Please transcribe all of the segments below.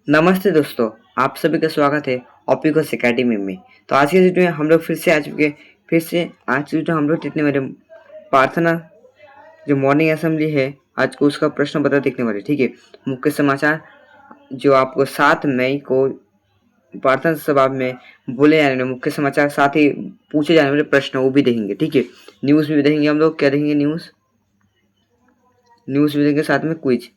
नमस्ते दोस्तों, आप सभी का स्वागत है ऑपिकोस एकेडमी में। तो आज की वीडियो में हम लोग फिर से आज की वीडियो हम लोग देखने वाले प्रार्थना जो मॉर्निंग असेंबली है आज को उसका प्रश्न पत्र देखने वाले। ठीक है, मुख्य समाचार जो आपको 7 मई को प्रार्थना सभा में बोले जाने वाले मुख्य समाचार, साथ ही पूछे जाने वाले प्रश्न वो भी देखेंगे। ठीक है, न्यूज़ भी देखेंगे। हम लोग क्या देखेंगे? न्यूज़ भी देखेंगे, साथ में क्विज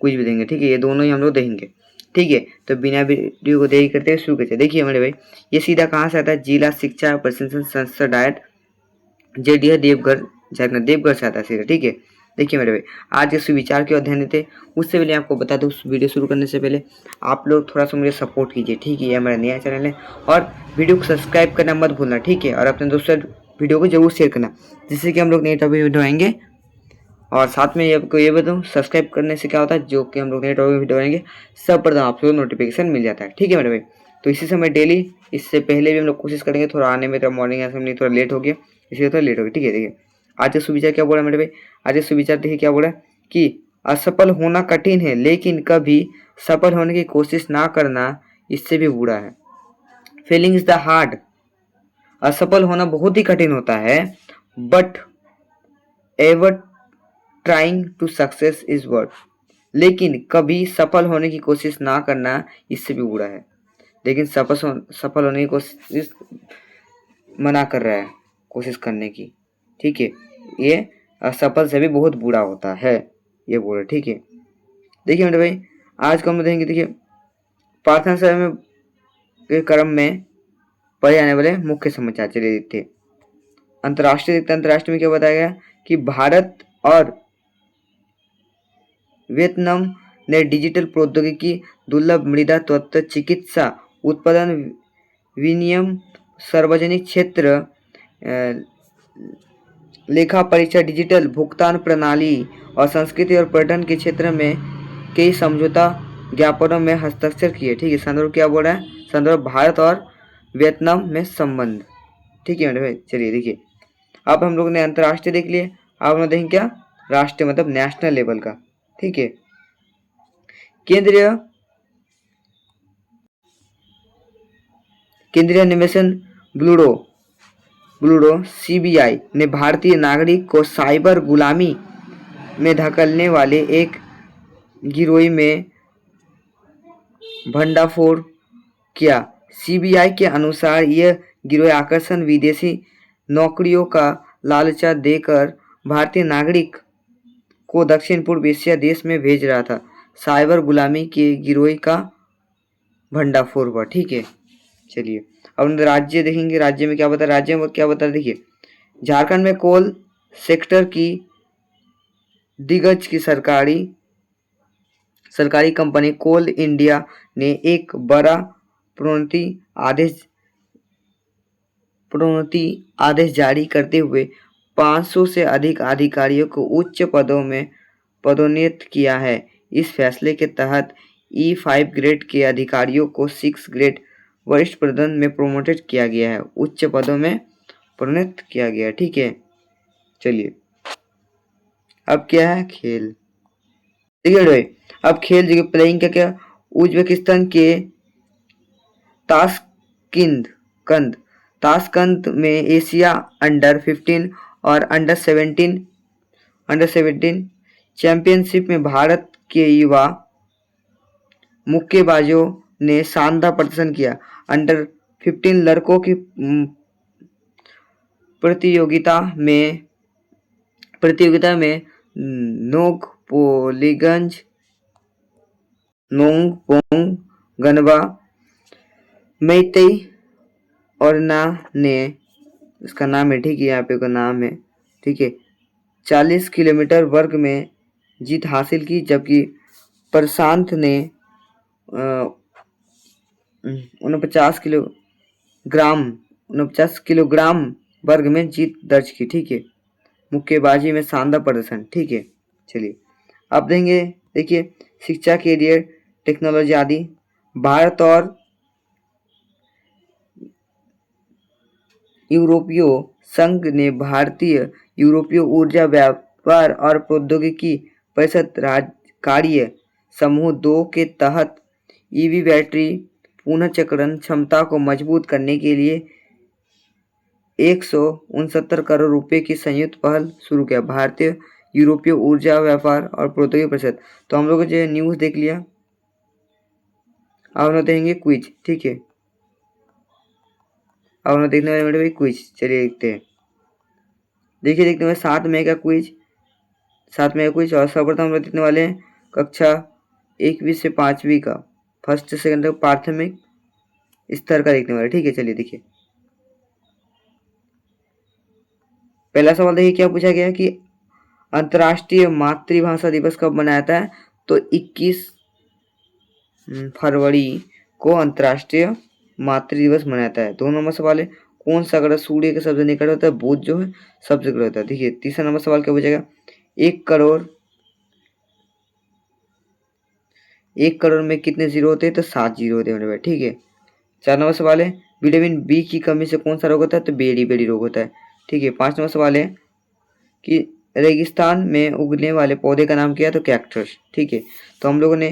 भी देंगे। ठीक है, ये दोनों ही हम लोग देखेंगे। ठीक है, तो बिना वीडियो को देरी करते हुए शुरू करते हैं। देखिए हमारे भाई, ये सीधा कहाँ से आता है? जिला शिक्षा प्रशिक्षण संस्था डायट जेडीए देवघर झारखंड, देवघर से आता है सीधा। ठीक है, देखिए मेरे भाई, आज इस विचार के अध्ययन थे। उससे पहले आपको बता दूं, वीडियो शुरू करने से पहले आप लोग थोड़ा सा मुझे सपोर्ट कीजिए। ठीक है, ये हमारा नया चैनल है और वीडियो को सब्सक्राइब करना मत भूलना। ठीक है, और अपने दोस्तों वीडियो को जरूर शेयर करना, जिससे कि हम लोग नए टॉपिक वीडियो आएंगे। और साथ में आपको ये बताऊँ, सब्सक्राइब करने से क्या होता है, जो कि हम लोग नए टॉपिक वीडियो बनाएंगे सब प्रथम आप लोग नोटिफिकेशन मिल जाता है। ठीक है मेरे भाई, तो इसी समय डेली, इससे पहले भी हम लोग कोशिश करेंगे। थोड़ा आने में तो मॉर्निंग असेंबली थोड़ा लेट हो गया, इसलिए थोड़ा लेट हो गया। ठीक है, देखिए आज का सुविचार क्या बोला मेरे भाई। आज का सुविचार देखिए क्या बोला कि असफल होना कठिन है, लेकिन कभी सफल होने की कोशिश ना करना इससे भी बुरा है। फेलिंग इज द हार्ड, असफल होना बहुत ही कठिन होता है, but ever trying to success is worth, लेकिन कभी सफल होने की कोशिश ना करना इससे भी बुरा है। लेकिन सफल होने की कोशिश मना कर रहा है कोशिश करने की। ठीक है, ये असफल से भी बहुत बुरा होता है, ये बोल रहे। ठीक है, देखिए मेरे भाई, आज को हम देखेंगे। देखिए प्रार्थना सभा में के क्रम में पढ़े जाने वाले मुख्य समाचार चलिए देखते हैं। अंतर्राष्ट्रीय में क्या बताया गया कि भारत और वियतनाम ने डिजिटल प्रौद्योगिकी, दुर्लभ मृदा तत्व चिकित्सा उत्पादन विनियम, सार्वजनिक क्षेत्र लेखा परीक्षा, डिजिटल भुगतान प्रणाली और संस्कृति और पर्यटन के क्षेत्र में कई समझौता ज्ञापनों में हस्ताक्षर किए। ठीक है, संदर्भ क्या बोल रहा है? संदर्भ भारत और वियतनाम में संबंध। ठीक है मेरे भाई, चलिए देखिए, अब हम लोग ने अंतर्राष्ट्रीय देख लिए, अब हम देखेंगे क्या राष्ट्रीय, मतलब नेशनल लेवल का। ठीक है, केंद्रीय अन्वेषण ब्यूरो सीबीआई ने भारतीय नागरिक को साइबर गुलामी में धकेलने वाले एक गिरोह में भंडाफोड़ किया। सीबीआई के अनुसार यह गिरोह आकर्षण विदेशी नौकरियों का लालचा देकर भारतीय नागरिक को दक्षिण पूर्व एशिया देश में भेज रहा था। साइबर गुलामी के गिरोह का भंडाफोड़ हुआ। ठीक है, चलिए अब राज्य देखेंगे। राज्य में क्या बता, राज्य में क्या बता, देखिए झारखंड में कोल सेक्टर की दिग्गज की सरकारी कंपनी कोल इंडिया ने एक बड़ा प्रोन्नति आदेश जारी करते हुए 500 से अधिक अधिकारियों को उच्च पदों में पदोन्नत किया है। इस फैसले के तहत E5 ग्रेड के अधिकारियों को 6 ग्रेड वरिष्ठ पदों में प्रोमोटेड किया गया है, उच्च पदों में प्रोन्नत किया गया है। ठीक है, चलिए अब क्या है? खेल। देखिए भाई, अब खेल जगह प्लेइंग क्या क्या, उज्बेकिस्तान के ताशकंद ताशकंद में एशिया अंडर 15 और अंडर 17 चैंपियनशिप में भारत के युवा मुक्केबाजों ने शानदार प्रदर्शन किया। अंडर 15 लड़कों की प्रतियोगिता में नोंगपोंग गनबा मैतेई और ना ने, इसका नाम है, ठीक है, यहाँ पे का नाम है, ठीक है, 40 किलोमीटर वर्ग में जीत हासिल की, जबकि प्रशांत ने 49 किलोग्राम वर्ग में जीत दर्ज की। ठीक है, मुक्केबाजी में शानदार प्रदर्शन। ठीक है, चलिए अब देंगे। देखिए शिक्षा, कैरियर, टेक्नोलॉजी आदि। भारत और यूरोपीय संघ ने भारतीय यूरोपीय ऊर्जा व्यापार और प्रौद्योगिकी परिषद कार्य समूह 2 के तहत ईवी बैटरी पुनर्चक्रण क्षमता को मजबूत करने के लिए 169 करोड़ रुपए की संयुक्त पहल शुरू किया। भारतीय यूरोपीय ऊर्जा व्यापार और प्रौद्योगिकी परिषद। तो हम लोग जो न्यूज देख लिया, अब हम लोग देखेंगे क्विज। ठीक है, अब हम लोग देखने वाले भाई क्विज। चलिए देखते हैं। देखते हैं 7 मई का क्विज, 7 मई का क्विज। और सर्वप्रथम हम लोग देखने वाले हैं कक्षा 1वीं से 5वीं का फर्स्ट से सेकंड तक प्राथमिक स्तर का देखने वाले। ठीक है, चलिए देखिए। पहला सवाल देखिए क्या पूछा गया कि अंतर्राष्ट्रीय मातृभाषा दिवस कब मनाया जाता है? तो 21 फरवरी को अंतर्राष्ट्रीय मातृ दिवस मनाया जाता है। 2 नंबर सवाल है कौन सा ग्रह सूर्य के सबसे निकट होता है? बुध जो है सबसे निकट होता है। देखिए तीसरा नंबर सवाल क्या पूछेगा? 1 करोड़ में कितने जीरो होते हैं? तो 7 जीरो होते हैं मेरे भाई। ठीक है, 4 नंबर सवाल है विटामिन बी की कमी से कौन सा रोग होता है? तो बेड़ी रोग होता है। ठीक है, 5 नंबर सवाल है कि रेगिस्तान में उगने वाले पौधे का नाम क्या है? तो कैक्टस। ठीक है, तो हम लोगों ने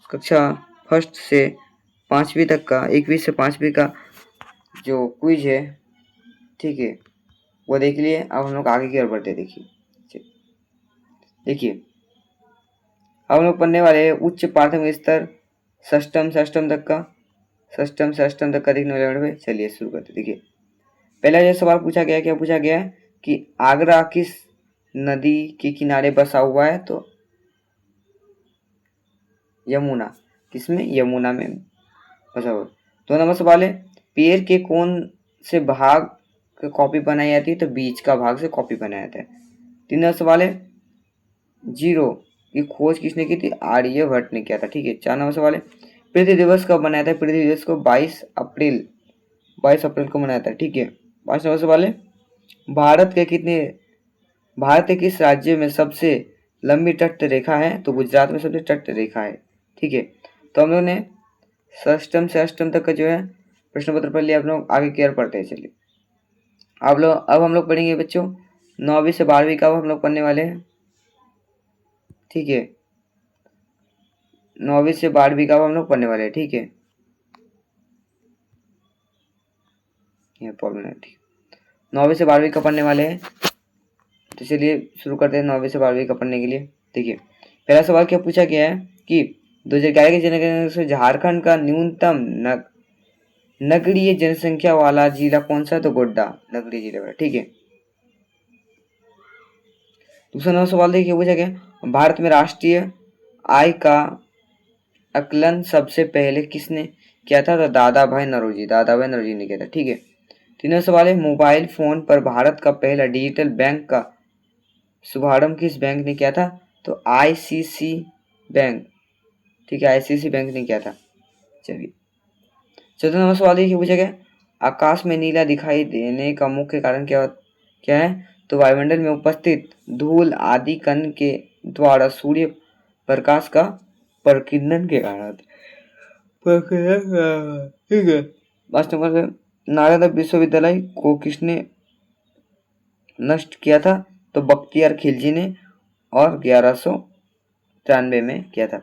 कक्षा फर्स्ट से 5वीं तक का 1वीं से 5वीं का जो क्विज है, ठीक है, वो देख लिए। अब हम लोग आगे की ओर बढ़ते हैं। देखिए अब हम लोग पढ़ने वाले हैं उच्च प्राथमिक स्तर षष्टम तक का देखने वाले। चलिए शुरू करते। देखिए पहला जो सवाल पूछा गया, क्या पूछा गया कि आगरा किस नदी के किनारे बसा हुआ है? तो यमुना। किसमें? यमुना में बसा हुआ। 2 नंबर सवाल है पेड़ के कौन से भाग की कॉपी बनाई जाती है? तो बीज का भाग से कॉपी बनाया जाता है। 3 नंबर सवाल है जीरो की खोज किसने की थी? आर्यभट्ट ने किया था। ठीक है, 4 नंबर सवाल है पृथ्वी दिवस कब मनाया था? पृथ्वी दिवस को 22 अप्रैल को मनाया था। ठीक है, 5 नंबर सवाल है भारत के किस राज्य में सबसे लंबी तट रेखा है? तो गुजरात में सबसे तट रेखा है। ठीक है, तो हम लोग ने षष्टम से अष्टम तक का जो है प्रश्न पत्र पढ़ लिया। आप लोग आगे केयर पढ़ते हैं। चलिए अब हम लोग पढ़ेंगे बच्चों 9वीं से 12वीं का हम लोग पढ़ने वाले हैं। ठीक है, 9वीं से 12वीं का हम लोग पढ़ने वाले हैं। ठीक है, ये प्रॉब्लम है। ठीक, 9वीं से 12वीं का पढ़ने वाले हैं। तो चलिए शुरू करते हैं 9वीं से 12वीं का पढ़ने के लिए। देखिए पहला सवाल क्या पूछा गया है कि 2011 की जनगणना से झारखंड का न्यूनतम नगरीय जनसंख्या वाला जिला कौन सा? तो गोड्डा नगरीय जिला वाला। ठीक है, दूसरा नंबर सवाल देखिए पूछा गया भारत में राष्ट्रीय आय का आकलन सबसे पहले किसने किया था? तो दादा भाई नौरोजी ने किया था। ठीक है, 3 नंबर सवाल है मोबाइल फोन पर भारत का पहला डिजिटल बैंक का शुभारंभ किस बैंक ने किया था? तो आईसीसी बैंक। ठीक है, आईसीसी बैंक ने किया था। चलिए 4 नंबर सवाल देखिए पूछा गया आकाश में नीला दिखाई देने का मुख्य कारण क्या है? तो वायुमंडल में उपस्थित धूल आदि कण के द्वारा सूर्य प्रकाश का प्रकीर्णन के कारण। ठीक है, 5 नंबर नालंदा विश्वविद्यालय को किसने नष्ट किया था? तो बख्तियार खिलजी ने और 1193 में किया था।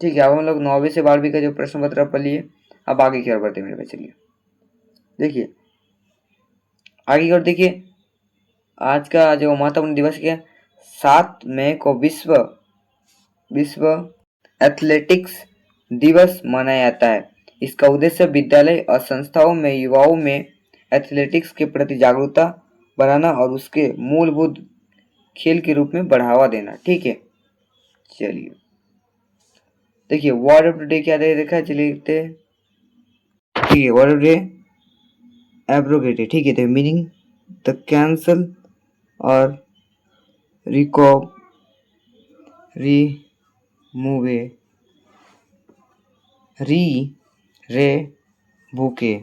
ठीक है, अब हम लोग 9वीं से 12वीं का जो प्रश्न पत्र पढ़ लिए। अब आगे की ओर बढ़ते मेरे बच्चे। चलिए देखिए आगे की ओर देखिए आज का जो महत्वपूर्ण दिवस क्या 7 मई को विश्व एथलेटिक्स दिवस मनाया जाता है। इसका उद्देश्य विद्यालय और संस्थाओं में युवाओं में एथलेटिक्स के प्रति जागरूकता बढ़ाना और उसके मूलभूत खेल के रूप में बढ़ावा देना। ठीक है, चलिए देखिए वर्ड ऑफ द डे क्या दे रखा है। चलिए देखते हैं। ठीक है, word of the day abrogated. ठीक है, तो मीनिंग द कैंसल और रेवोके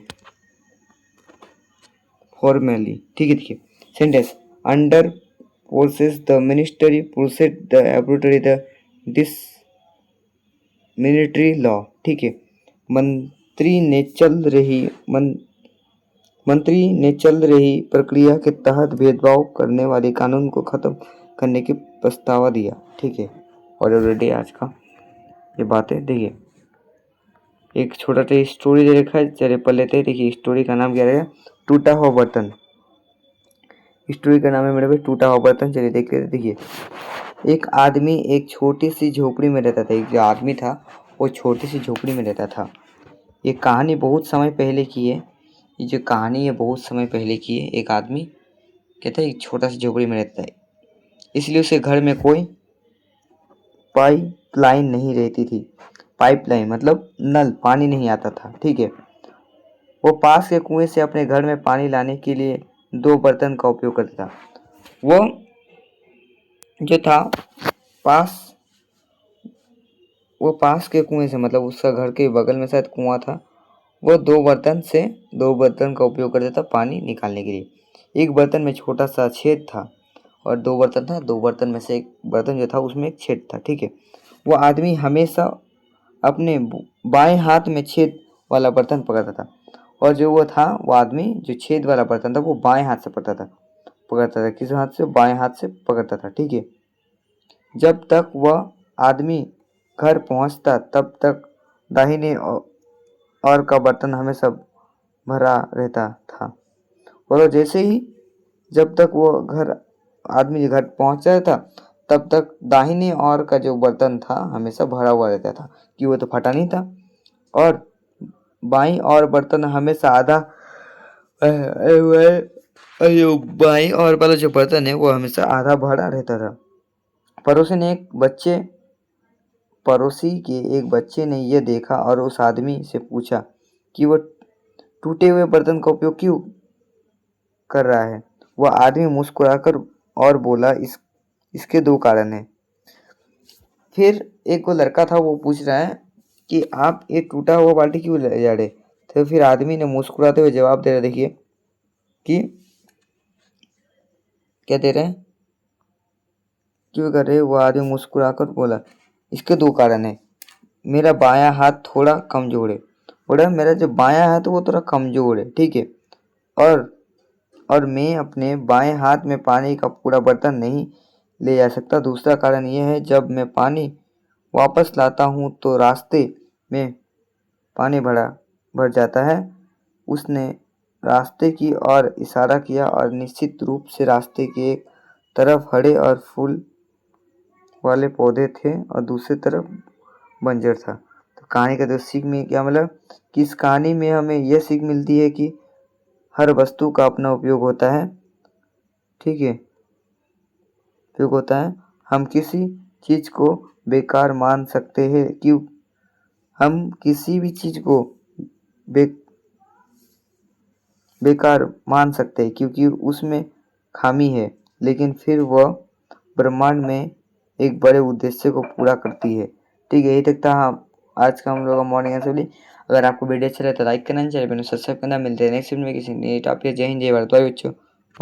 फॉर्मली। ठीक है, देखिए sentence under forces the ministry process the एब्रोटरी the this military law. ठीक है, मंत्री ने चल रही प्रक्रिया के तहत भेदभाव करने वाले कानून को खत्म करने की प्रस्ताव दिया। ठीक है, और ऑलरेडी आज का ये बात है। देखिए एक छोटा सा स्टोरी दे रखा है, चलिए पढ़ लेते हैं। देखिए स्टोरी का नाम क्या रहेगा, टूटा हुआ बर्तन। स्टोरी का नाम है मेरे भाई टूटा हुआ बर्तन। चलिए देख लेते। देखिए एक आदमी एक छोटी सी झोपड़ी में रहता था। एक जो आदमी था वो छोटी सी झोपड़ी में रहता था। ये कहानी बहुत समय पहले की है। ये जो कहानी है बहुत समय पहले की है। एक आदमी कहता है एक छोटा सी झोपड़ी में रहता है, इसलिए उसे घर में कोई पाइपलाइन नहीं रहती थी। पाइपलाइन मतलब नल, पानी नहीं आता था। ठीक है, वो पास के कुएं से अपने घर में पानी लाने के लिए 2 बर्तन का उपयोग करता था। वो जो था पास वो पास के कुएं से, मतलब उसका घर के बगल में शायद कुआं था, वो 2 बर्तन का उपयोग करता था पानी निकालने के लिए। एक बर्तन में छोटा सा छेद था और 2 बर्तन था। 2 बर्तन में से एक बर्तन जो था उसमें एक छेद था। ठीक है, वो आदमी हमेशा अपने बाएं हाथ में छेद वाला बर्तन पकड़ता था, और जो वो था वो आदमी जो छेद वाला बर्तन था वो बाएं हाथ से पकड़ता था। किस हाथ से? बाएं हाथ से पकड़ता था। ठीक है, जब तक वह आदमी घर पहुंचता तब तक दाहिने और का बर्तन हमेशा भरा रहता था। और जैसे ही जब तक वो आदमी घर पहुंच रहा था तब तक दाहिने ओर का जो बर्तन था हमेशा भरा हुआ रहता था, कि वो तो फटा नहीं था। और बाईं ओर बर्तन हमेशा आधा जो बाईं ओर वाला जो बर्तन है वो हमेशा आधा भरा रहता था। पड़ोसी के एक बच्चे ने यह देखा और उस आदमी से पूछा कि वो टूटे हुए बर्तन का उपयोग क्यों कर रहा है। वह आदमी मुस्कुराकर और बोला, इसके 2 कारण हैं। फिर एक वो लड़का था वो पूछ रहा है कि आप ये टूटा हुआ बाल्टी क्यों ले जा रहे। तो फिर आदमी ने मुस्कुराते हुए जवाब दे रहा, देखिए कि क्या दे रहे हैं, क्यों कर रहे। वो आदमी मुस्कुराकर बोला, इसके 2 कारण है। मेरा बायां हाथ थोड़ा कमजोर है। बोला मेरा जो बायां हाथ है वो थोड़ा कमजोर है। ठीक है, और मैं अपने बाएं हाथ में पानी का पूरा बर्तन नहीं ले जा सकता। दूसरा कारण यह है, जब मैं पानी वापस लाता हूँ तो रास्ते में पानी भर जाता है। उसने रास्ते की ओर इशारा किया और निश्चित रूप से रास्ते की एक तरफ हरे और फूल वाले पौधे थे और दूसरी तरफ बंजर था। तो कहानी का जो सीख में क्या मतलब कि इस कहानी में हमें यह सीख मिलती है कि हर वस्तु का अपना उपयोग होता है। ठीक है, उपयोग होता है। हम किसी चीज को बेकार मान सकते हैं, क्यों हम किसी भी चीज को बेकार मान सकते हैं क्योंकि उसमें खामी है, लेकिन फिर वह ब्रह्मांड में एक बड़े उद्देश्य को पूरा करती है। ठीक है, यही तक था आज का हम लोग का मॉर्निंग असेंबली। अगर आपको वीडियो अच्छा लगे तो लाइक करना, चैनल पर सब्सक्राइब करना। मिलते हैं नेक्स्ट वीडियो में किसी नए टॉपिक। जय हिंद, जय भारत, बाय बच्चों।